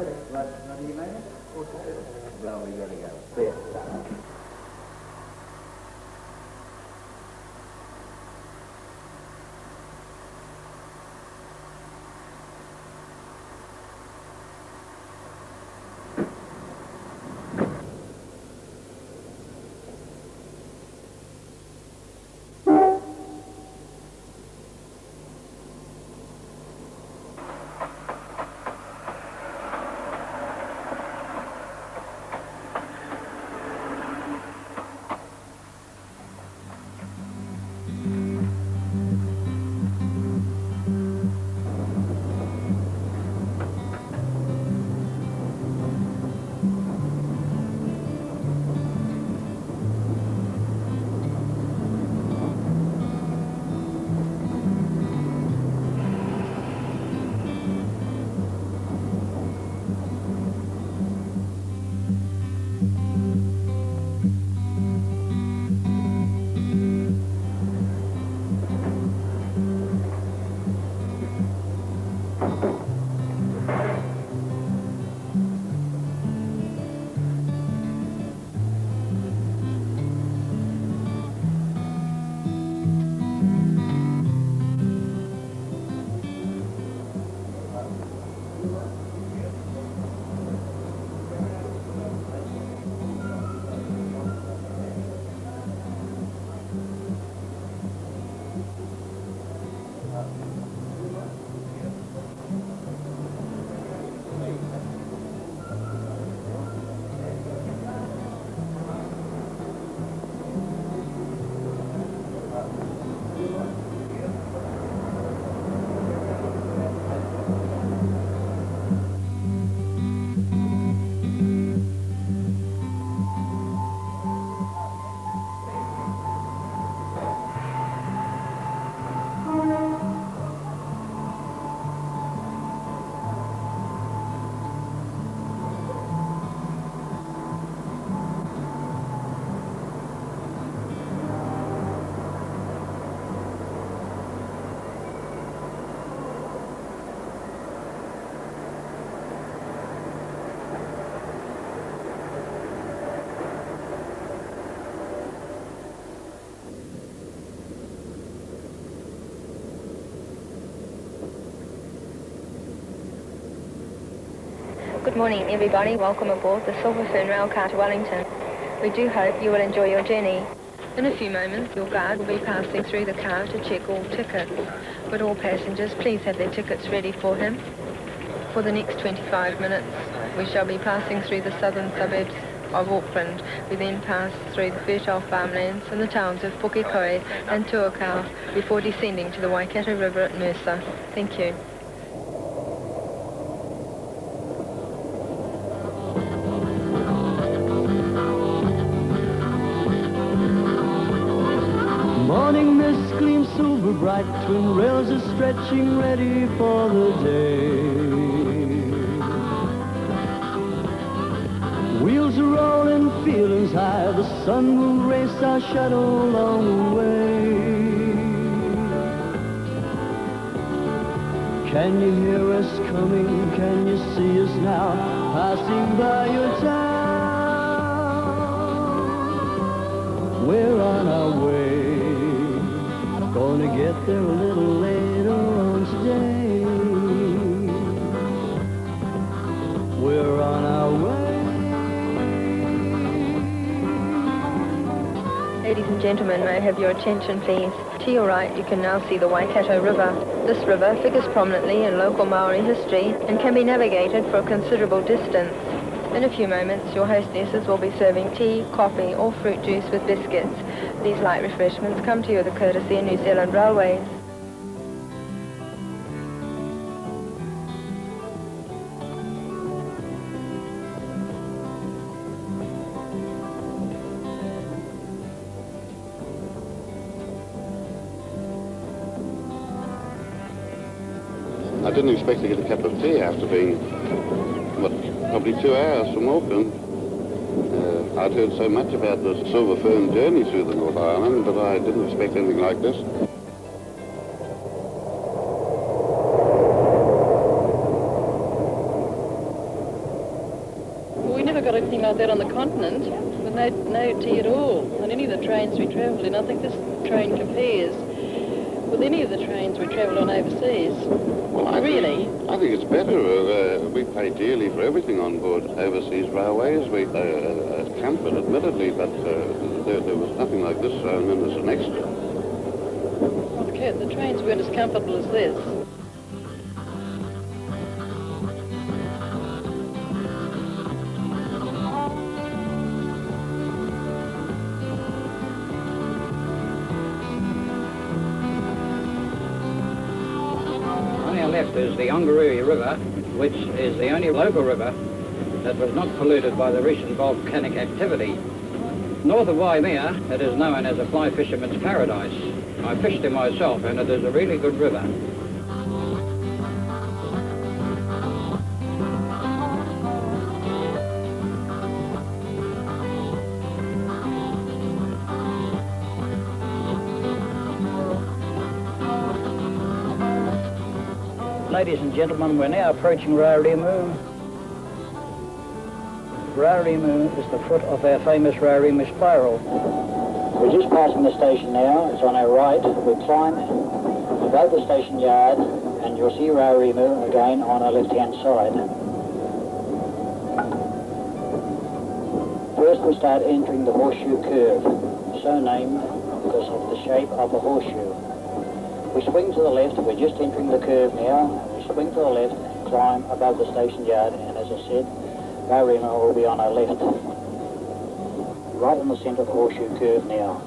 What do you make it? Well, we gotta go. Yeah. Good morning, everybody. Welcome aboard the Fern Railcar to Wellington. We do hope you will enjoy your journey. In a few moments, your guard will be passing through the car to check all tickets. But all passengers, please have their tickets ready for him. For the next 25 minutes, we shall be passing through the southern suburbs of Auckland. We then pass through the fertile farmlands and the towns of Pukekohe and Tuakau before descending to the Waikato River at Mercer. Thank you. Morning mist gleams silver bright, twin rails are stretching ready for the day. Wheels are rolling, feelings high, the sun will race our shadow along the way. Can you hear us coming? Can you see us now, passing by your town? We're on our way. Gonna get there a little later on today. We're on our way. Ladies and gentlemen, may I have your attention, please? To your right, you can now see the Waikato River. This river figures prominently in local Maori history and can be navigated for a considerable distance. In a few moments, your hostesses will be serving tea, coffee, or fruit juice with biscuits. These light refreshments come to you with the courtesy of New Zealand Railways. I didn't expect to get a cup of tea after being, probably 2 hours from Auckland. I'd heard so much about the Silver Fern journey through the North Island, but I didn't expect anything like this. anything like that on the continent, with no tea at all on any of the trains we travelled in. I think this train compares with any of the trains we travelled on overseas. Well, I think it's better. We pay dearly for everything on board overseas railways. We comfort, admittedly, but there was nothing like this thrown in as an extra. Okay, the trains weren't as comfortable as this. On our left is the Ongariri River, which is the only local river that was not polluted by the recent volcanic activity. North of Waimea, it is known as a fly fisherman's paradise. I fished it myself, and it is a really good river. Ladies and gentlemen, we're now approaching Railcar. Railcar is the foot of our famous Railcar spiral. We're just passing the station now. It's on our right. We climb above the station yard and you'll see Railcar again on our left-hand side. First we start entering the horseshoe curve, so named because of the shape of a horseshoe. We swing to the left. We're just entering the curve now. We swing to the left and climb above the station yard, and as I said, Railcar will be on our left. Right in the centre of the horseshoe curve now.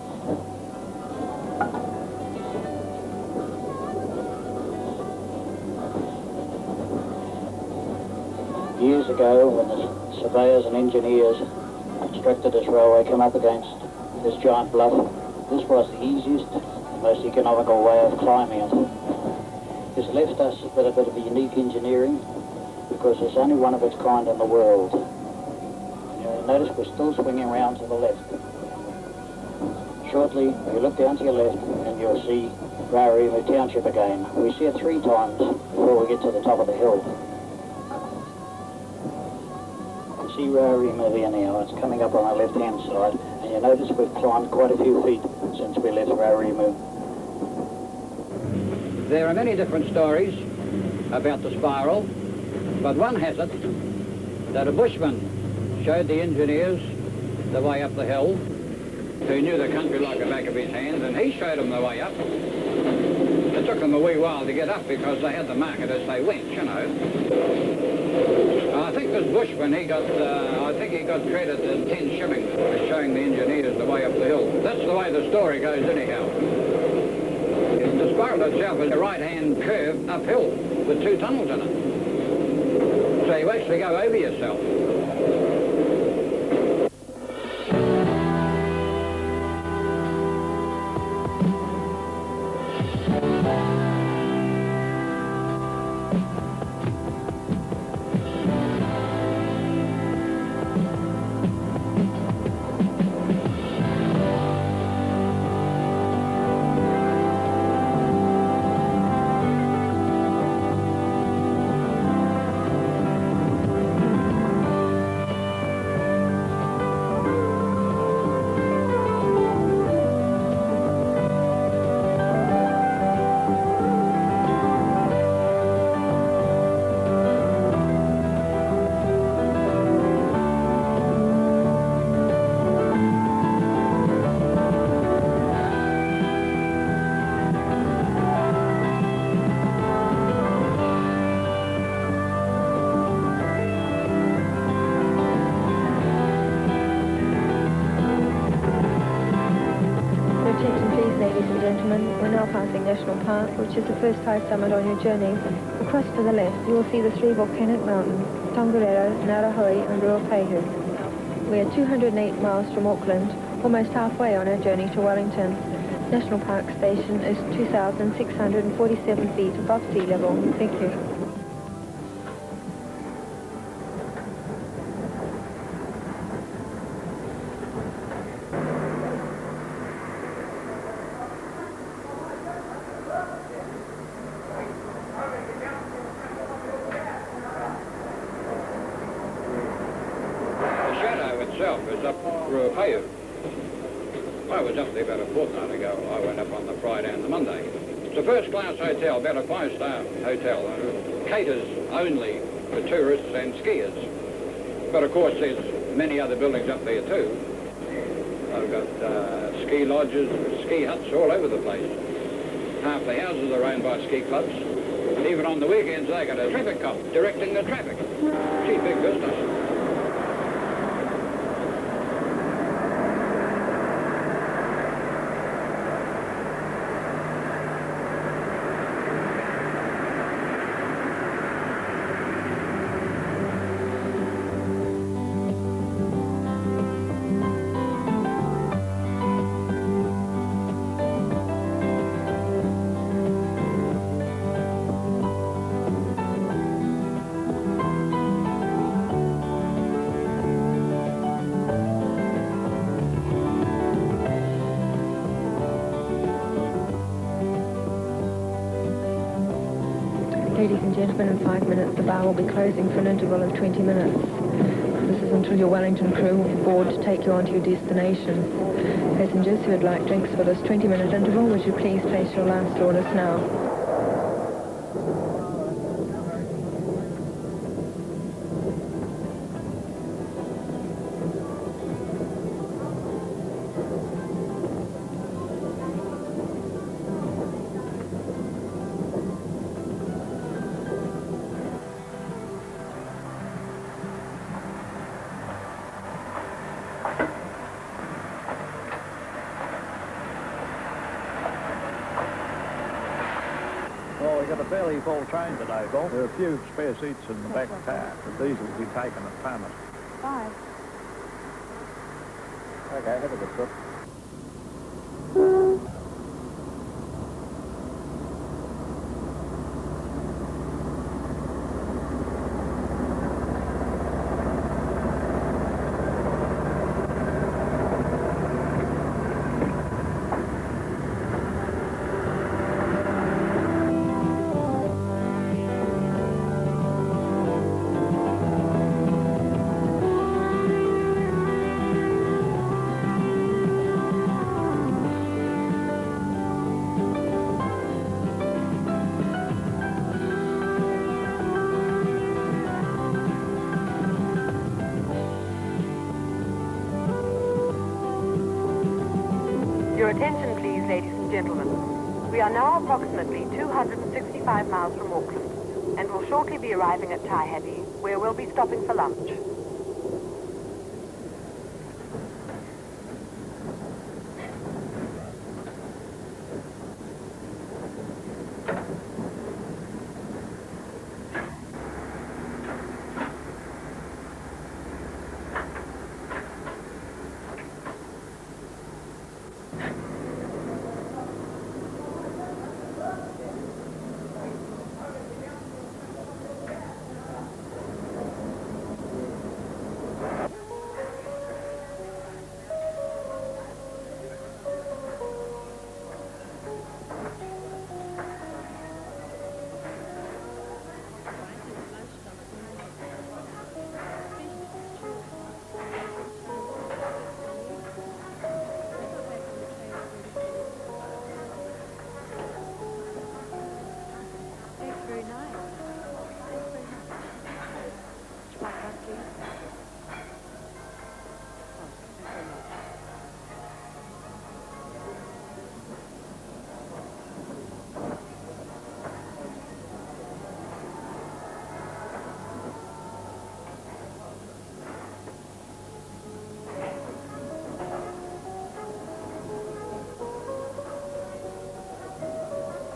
Years ago, when the surveyors and engineers constructed this railway, came up against this giant bluff, this was the easiest, most economical way of climbing it. This left us with a bit of unique engineering because it's only one of its kind in the world. Notice we're still swinging around to the left. Shortly, you look down to your left and you'll see Railcar Township again. We see it 3 times before we get to the top of the hill. You see Railcar there now. It's coming up on our left-hand side, and you notice we've climbed quite a few feet since we left Railcar. There are many different stories about the spiral, but one has it that a bushman showed the engineers the way up the hill, who knew the country like the back of his hand, and he showed them the way up. It took them a wee while to get up because they had to mark it as they went, you know. I think this bushman, I think he got credit in 10 shillings for showing the engineers the way up the hill. That's the way the story goes anyhow. The spiral itself is a right-hand curve uphill with 2 tunnels in it. So you actually go over yourself. We're now passing National Park, which is the first high summit on your journey. Across to the left, you will see the 3 volcanic mountains, Tongariro, Narahoe and Ruapehu. We are 208 miles from Auckland, almost halfway on our journey to Wellington. National Park Station is 2,647 feet above sea level. Thank you. through a pave. I was up there about a fortnight ago. I went up on the Friday and the Monday. It's a first-class hotel, about a 5-star hotel. Caters only for tourists and skiers. But of course there's many other buildings up there too. I've got ski lodges, ski huts all over the place. Half the houses are owned by ski clubs. And even on the weekends they got a traffic cop directing the traffic. Gee, big business. Ladies and gentlemen, in 5 minutes the bar will be closing for an interval of 20 minutes. This is until your Wellington crew will board to take you on to your destination. Passengers who would like drinks for this 20-minute interval, would you please place your last orders now? Well, we've got a fairly full train today, Bob. There are a few spare seats in the back car, but these will be taken at Palmer. 5. Okay, have a good trip. Your attention, please, ladies and gentlemen. We are now approximately 265 miles from Auckland and will shortly be arriving at Taihape, where we'll be stopping for lunch.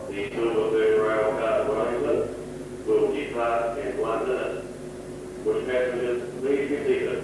The Silver Fern Railcar to Wellington will depart in 1 minute. Would passengers please be seated?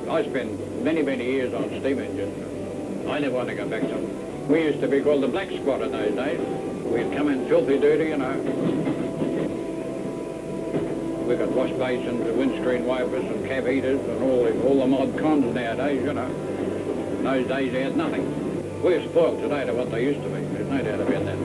I spent many, many years on steam engines. I never want to go back to them. We used to be called the black squad in those days. We'd come in filthy dirty, you know. We got wash basins, windscreen wipers and cab heaters and all the mod cons nowadays, you know. In those days they had nothing. We're spoiled today to what they used to be. There's no doubt about that.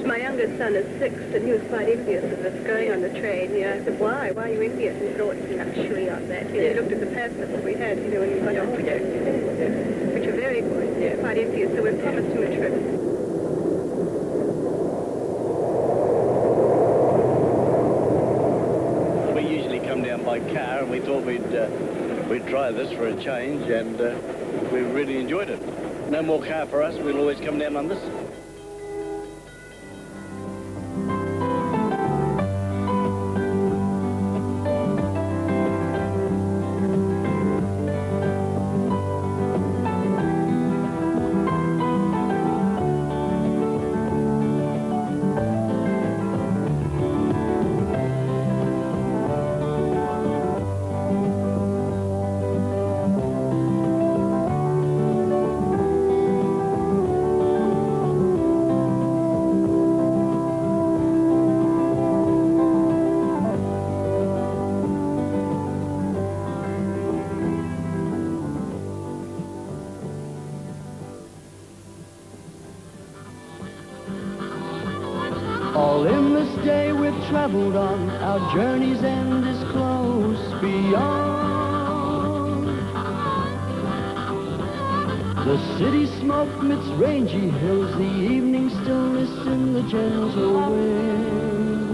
My youngest son is 6, and he was quite envious of us going on the train. You know, I said, why? Why are you envious? And he thought, it's luxury on that. You know, he looked at the pamphlets that we had, you know, when we got on to it, which are very good. Quite envious, so we've promised him a trip. We usually come down by car, and we thought we'd try this for a change, and we really enjoyed it. No more car for us. We'll always come down on this. All in this day we've traveled on, our journey's end is close beyond. The city smoke amidst rangy hills, the evening stillness in the gentle wind.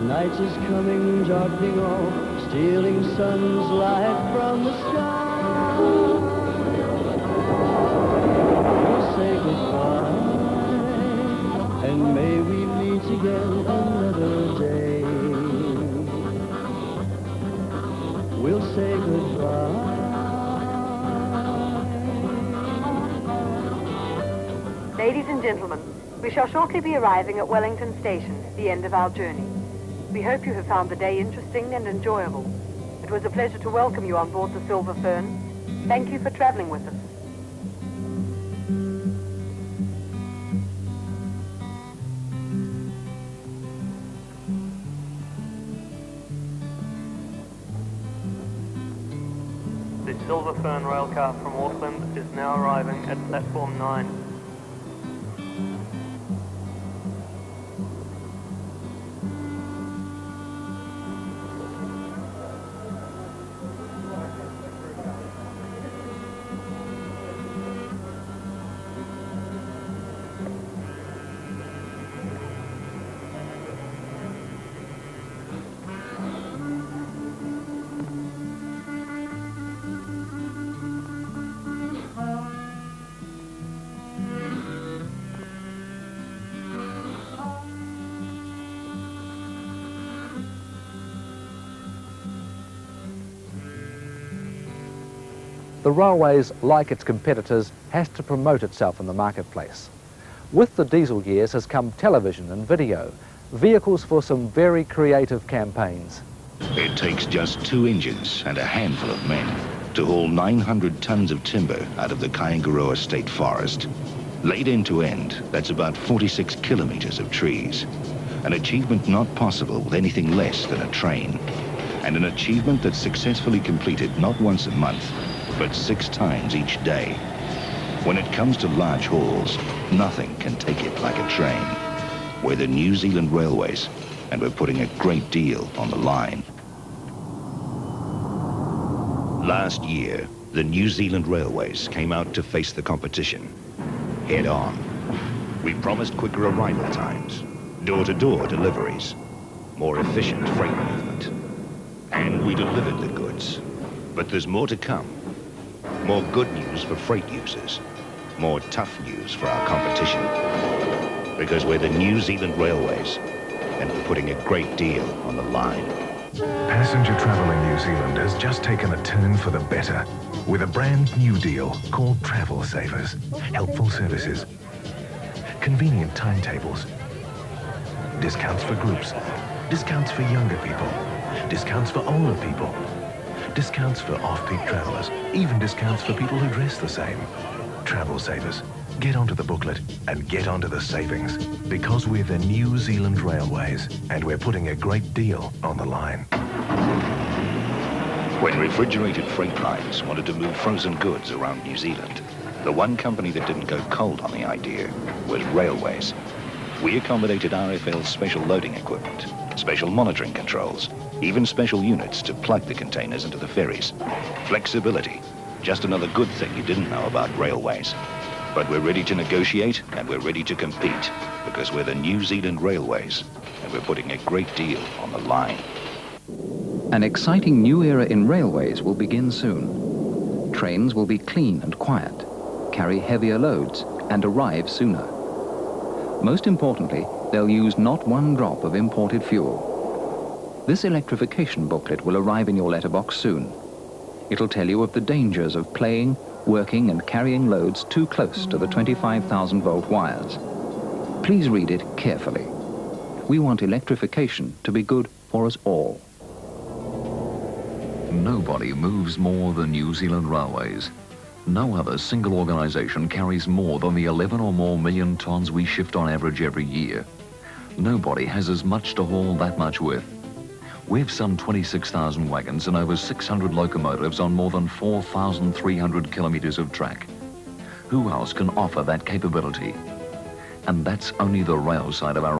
Night is coming, darkening all, stealing sun's light from the sky. We'll say goodbye, and may we meet again another day. We'll say goodbye. Ladies and gentlemen, we shall shortly be arriving at Wellington Station, the end of our journey. We hope you have found the day interesting and enjoyable. It was a pleasure to welcome you on board the Silver Fern. Thank you for traveling with us. The Silver Fern railcar from Auckland is now arriving at platform 9. The railways, like its competitors, has to promote itself in the marketplace. With the diesel years has come television and video, vehicles for some very creative campaigns. It takes just 2 engines and a handful of men to haul 900 tons of timber out of the Kaingaroa State Forest. Laid end to end, that's about 46 kilometers of trees. An achievement not possible with anything less than a train. And an achievement that's successfully completed not once a month, but 6 times each day. When it comes to large hauls, nothing can take it like a train. We're the New Zealand Railways, and we're putting a great deal on the line. Last year, the New Zealand Railways came out to face the competition head on. We promised quicker arrival times, door-to-door deliveries, more efficient freight movement. And we delivered the goods. But there's more to come. More good news for freight users. More tough news for our competition. Because we're the New Zealand Railways, and we're putting a great deal on the line. Passenger travel in New Zealand has just taken a turn for the better with a brand new deal called Travel Savers. Helpful services, convenient timetables, discounts for groups, discounts for younger people, discounts for older people, discounts for off-peak travellers, even discounts for people who dress the same. Travel Savers. Get onto the booklet and get onto the savings, because we're the New Zealand Railways and we're putting a great deal on the line. When refrigerated freight lines wanted to move frozen goods around New Zealand, the one company that didn't go cold on the idea was Railways. We accommodated RFL's special loading equipment, special monitoring controls, even special units to plug the containers into the ferries. Flexibility, just another good thing you didn't know about Railways. But we're ready to negotiate and we're ready to compete, because we're the New Zealand Railways and we're putting a great deal on the line. An exciting new era in railways will begin soon. Trains will be clean and quiet, carry heavier loads and arrive sooner. Most importantly, they'll use not one drop of imported fuel. This electrification booklet will arrive in your letterbox soon. It'll tell you of the dangers of playing, working and carrying loads too close to the 25,000-volt wires. Please read it carefully. We want electrification to be good for us all. Nobody moves more than New Zealand Railways. No other single organisation carries more than the 11 or more million tonnes we shift on average every year. Nobody has as much to haul that much with. We've some 26,000 wagons and over 600 locomotives on more than 4,300 kilometres of track. Who else can offer that capability? And that's only the rail side of our